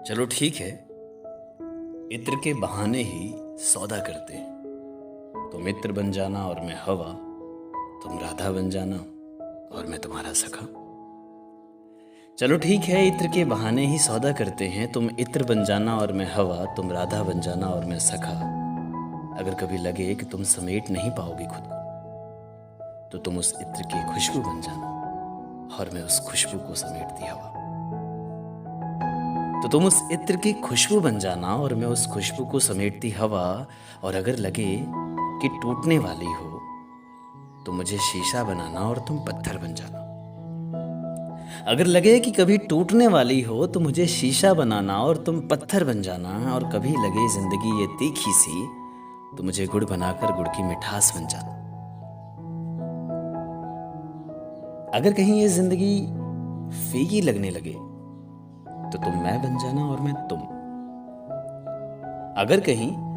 चलो ठीक है। इत्र के बहाने ही सौदा करते हैं। तुम इत्र बन जाना और मैं हवा, तुम राधा बन जाना और मैं तुम्हारा सखा। चलो ठीक है, इत्र के बहाने ही सौदा करते हैं। तुम इत्र बन जाना और मैं हवा, तुम राधा बन जाना और मैं सखा। अगर कभी लगे कि तुम समेट नहीं पाओगे खुद को, तो तुम उस इत्र की खुशबू बन जाना और मैं उस खुशबू को समेटती हवा। तो तुम उस इत्र की खुशबू बन जाना और मैं उस खुशबू को समेटती हवा। और अगर लगे कि टूटने वाली हो, तो मुझे शीशा बनाना और तुम पत्थर बन जाना। अगर लगे कि कभी टूटने वाली हो, तो मुझे शीशा बनाना और तुम पत्थर बन जाना। और कभी लगे जिंदगी ये तीखी सी, तो मुझे गुड़ बनाकर गुड़ की मिठास बन जाना। अगर कहीं ये जिंदगी फीकी लगने लगे, तो तुम मैं बन जाना और मैं तुम। अगर कहीं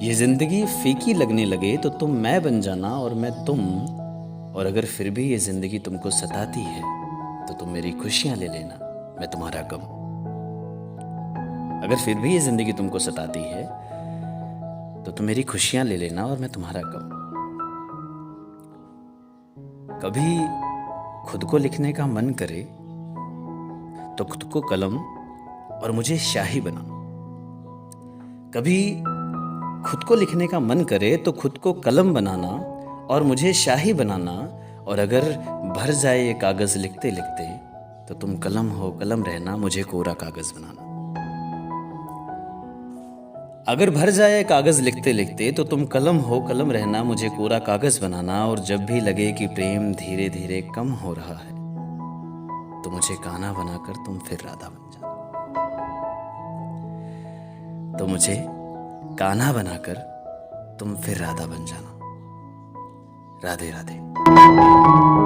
ये जिंदगी फीकी लगने लगे, तो तुम मैं बन जाना और मैं तुम। और अगर फिर भी ये जिंदगी तुमको सताती है, तो तुम मेरी खुशियां ले लेना, मैं तुम्हारा गम। अगर फिर भी ये जिंदगी तुमको सताती है, तो तुम मेरी खुशियां ले लेना और मैं तुम्हारा गम। कभी खुद को लिखने का मन करे, तो खुद को कलम और मुझे शाही बना। कभी खुद को लिखने का मन करे, तो खुद को कलम बनाना और मुझे शाही बनाना। और अगर भर जाए ये कागज लिखते लिखते, तो तुम कलम हो कलम रहना, मुझे कोरा कागज बनाना। अगर भर जाए कागज लिखते लिखते, तो तुम कलम हो कलम रहना, मुझे कोरा कागज बनाना। और जब भी लगे कि प्रेम धीरे धीरे कम हो रहा है, तो मुझे कान्हा बनाकर तुम फिर राधा बन जाना। तो मुझे कान्हा बनाकर तुम फिर राधा बन जाना। राधे राधे।